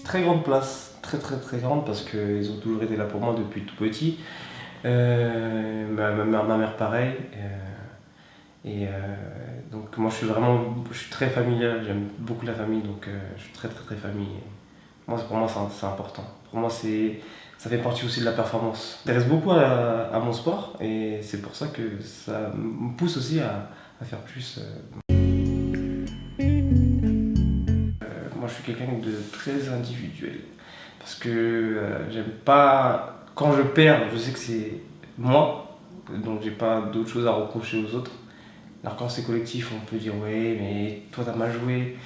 très grande place, très grande, parce qu'ils ont toujours été là pour moi depuis tout petit. Ma mère pareil. Donc moi je suis très familial, j'aime beaucoup la famille, donc je suis très famille. Pour moi c'est important. Pour moi ça fait partie aussi de la performance. Je m'intéresse beaucoup à mon sport et c'est pour ça que ça me pousse aussi à faire plus. Moi je suis quelqu'un de très individuel parce que j'aime pas, quand je perds, je sais que c'est moi, donc j'ai pas d'autre chose à reprocher aux autres. Alors quand c'est collectif, on peut dire ouais, mais toi t'as mal joué.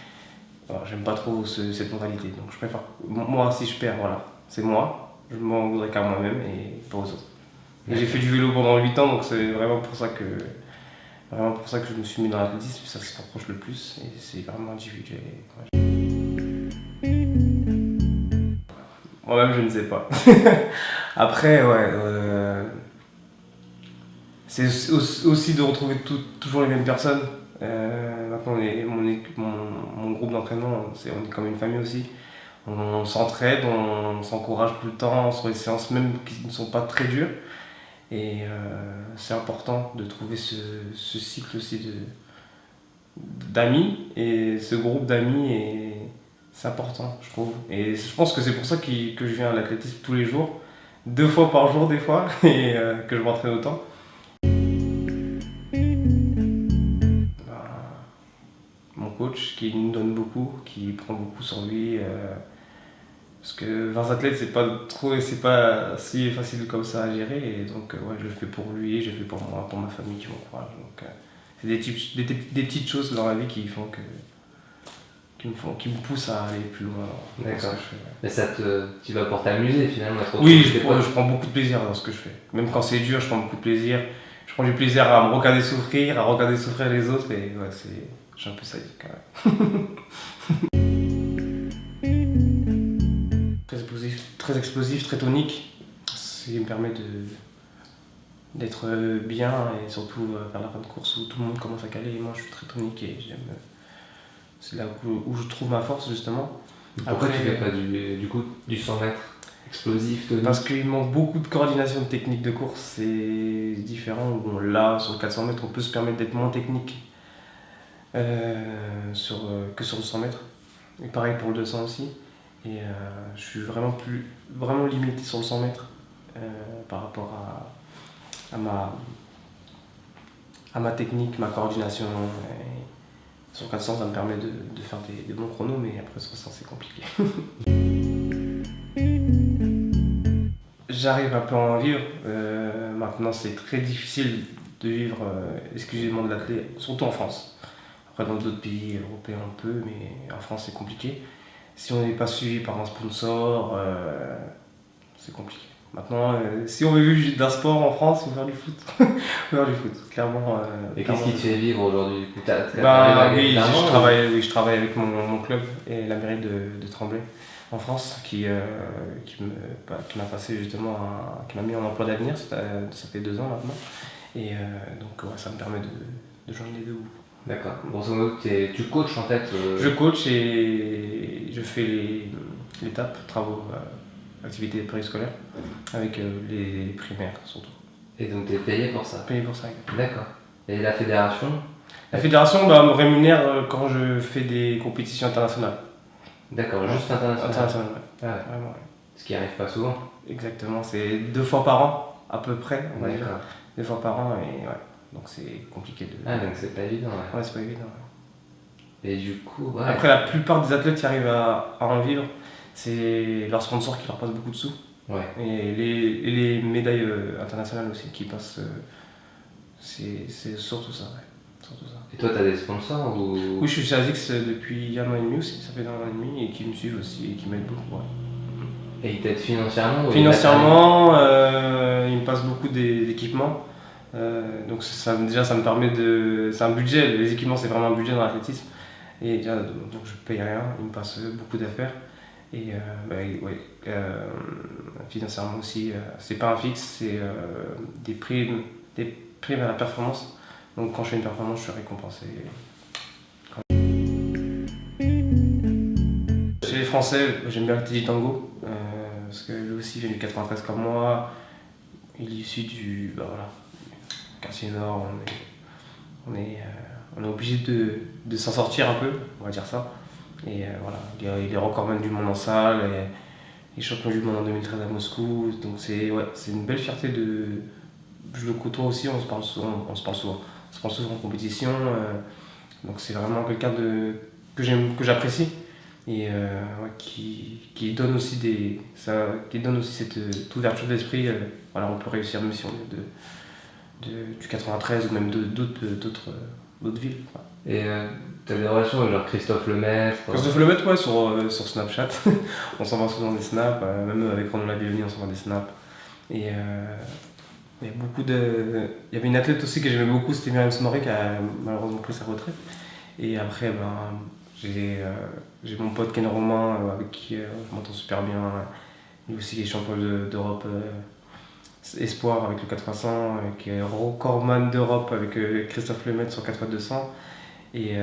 Alors, j'aime pas trop cette mentalité, donc je préfère. Moi, si je perds, voilà, c'est moi. Je m'en voudrais qu'à moi-même et pas aux autres. Et j'ai fait du vélo pendant 8 ans, donc c'est vraiment pour ça que je me suis mis dans l'athlétisme, ça se rapproche le plus et c'est vraiment individuel. Moi-même, je ne sais pas. Après, ouais. C'est aussi de retrouver toujours les mêmes personnes. Maintenant, mon groupe d'entraînement, on est comme une famille aussi. On s'entraide, on s'encourage tout le temps sur les séances même qui ne sont pas très dures. Et c'est important de trouver ce cycle aussi d'amis. Et ce groupe d'amis, c'est important, je trouve. Et je pense que c'est pour ça que je viens à l'athlétisme tous les jours, 2 fois par jour des fois, et que je m'entraîne autant. Mon coach qui nous donne beaucoup, qui prend beaucoup sur lui. Parce que 20 athlètes, c'est pas si facile comme ça à gérer. Et donc, ouais, je le fais pour lui, je le fais pour moi, pour ma famille qui m'encourage. Donc, c'est des petites choses dans la vie qui me poussent à aller plus loin. D'accord. Mais tu vas pour t'amuser finalement. Oui, je prends beaucoup de plaisir dans ce que je fais. Même quand c'est dur, je prends beaucoup de plaisir. Je prends du plaisir à me regarder souffrir, à regarder souffrir les autres. Et ouais, je suis un peu sadique quand même. Très explosif, très tonique. Ça me permet d'être bien et surtout vers la fin de course où tout le monde commence à caler. Et moi, je suis très tonique et j'aime. C'est là où je trouve ma force justement. Pourquoi tu fais pas du 100 mètres explosif, tonique? Parce qu'il manque beaucoup de coordination de technique de course. C'est différent. Bon, là, sur le 400 mètres, on peut se permettre d'être moins technique que sur le 100 mètres. Et pareil pour le 200 aussi. Et je suis vraiment limité sur le 100 mètres par rapport à ma technique, ma coordination. Et sur 400, ça me permet de faire des bons chronos, mais après 60, c'est compliqué. J'arrive un peu à en vivre. Maintenant, c'est très difficile de vivre exclusivement de l'athlète, surtout en France. Après, dans d'autres pays européens, on peut, mais en France, c'est compliqué. Si on n'est pas suivi par un sponsor, c'est compliqué. Maintenant, si on veut vivre d'un sport en France, il faut faire du foot. Il faut faire du foot, clairement. Et qu'est-ce qui te fait vivre aujourd'hui? Je travaille avec mon club et la mairie de Tremblay en France qui m'a passé justement, qui m'a mis en emploi d'avenir, ça fait 2 ans maintenant. Et donc ouais, ça me permet de joindre les deux bouts. D'accord. Grosso modo, tu coaches en fait Je coach et je fais l'étape, travaux, activités périscolaires avec les primaires surtout. Et donc tu es payé pour ça? Payé pour ça. D'accord. Et la fédération? La fédération me rémunère quand je fais des compétitions internationales. D'accord, juste international. Ouais. Vraiment, ouais. Ce qui arrive pas souvent. Exactement, c'est 2 fois par an à peu près. D'accord. 2 fois par an et ouais. Donc c'est compliqué de. Ah, donc c'est pas évident. Ouais, c'est pas évident. Ouais. Et du coup, ouais. Après, la plupart des athlètes qui arrivent à en vivre, c'est leur sponsor qui leur passe beaucoup de sous. Ouais. Et les médailles internationales aussi qui passent. C'est surtout ça, ouais. Surtout ça. Et toi, tu as des sponsors ou... Oui, je suis chez ASICS depuis 1 an et demi aussi, ça fait 1 an et demi, et qui me suivent aussi et qui m'aident beaucoup. Ouais. Et ils t'aident financièrement? Financièrement, ils me passent beaucoup d'équipements. Donc déjà ça me permet de... C'est un budget, les équipements c'est vraiment un budget dans l'athlétisme. Et déjà, donc je paye rien, ils me passent beaucoup d'affaires. Et financièrement aussi, c'est pas un fixe, c'est des primes à la performance. Donc quand je fais une performance, je suis récompensé. Chez les français, j'aime bien Teddy Tango, parce que lui aussi vient du 93 comme moi. Il est issu du quartier nord. On est obligé de s'en sortir un peu, on va dire ça. Et voilà, il est recordman du monde en salle, et il est champion du monde en 2013 à Moscou. Donc c'est une belle fierté je le côtoie aussi, on se parle souvent. On se parle souvent en compétition. Donc c'est vraiment quelqu'un que j'apprécie. Et qui donne aussi cette ouverture d'esprit. Voilà, on peut réussir même si on est du 93 ou même d'autres villes. Et t'as des relations avec genre Christophe Lemaitre? Christophe Lemaitre, ouais, sur Snapchat. On s'envoie souvent des snaps, même avec Ronan Lavilloni, on s'envoie des snaps. Et il y avait une athlète aussi que j'aimais beaucoup, c'était Myriam Snoré, qui a malheureusement pris sa retraite. Et après, j'ai mon pote Ken Romain, avec qui je m'entends super bien. Lui aussi qui est champion d'Europe espoir avec le 4x100, qui est recordman d'Europe avec Christophe Lemaitre sur 4x200. Et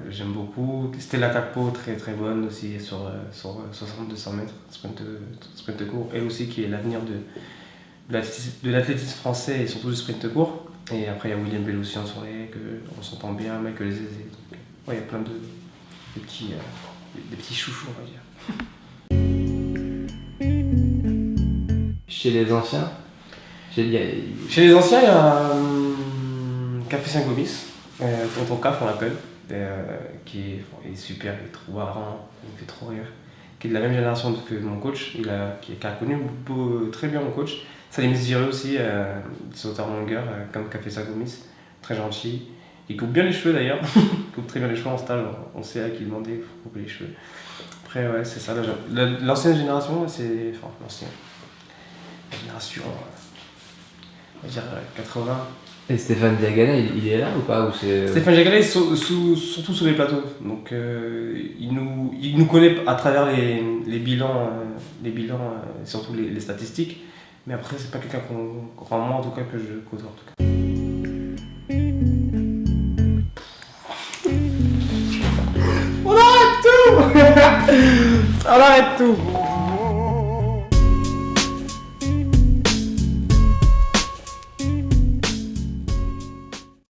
j'aime beaucoup. Stella Capot, très très bonne aussi sur 60-200 mètres, sprint court. Elle aussi qui est l'avenir de l'athlétisme français et surtout du sprint court. Et après il y a William Belloussian sur les on s'entend bien, Michael Zézé. Donc il y a plein de petits chouchous, on va dire. Chez les anciens? Chez les anciens, il y a Café Saint-Gomis, Tonton Caf on l'appelle, qui est super, il est trop marrant, il me fait trop rire. Qui est de la même génération que mon coach, qui a connu très bien mon coach. Salim Zireux aussi, sauteur en longueur, comme Café Saint-Gomis, très gentil. Il coupe bien les cheveux d'ailleurs, il coupe très bien les cheveux en stage, on sait à qui demander, il faut couper les cheveux. Après, ouais, c'est ça, l'ancienne génération, l'ancienne génération, on va dire 80. Et Stéphane Diagana, il est là ou pas, ou c'est... Stéphane Diagana est surtout sur les plateaux, donc il nous connaît à travers les bilans, surtout les statistiques, mais après c'est pas quelqu'un moi en tout cas que je côtoie en tout cas. On arrête tout.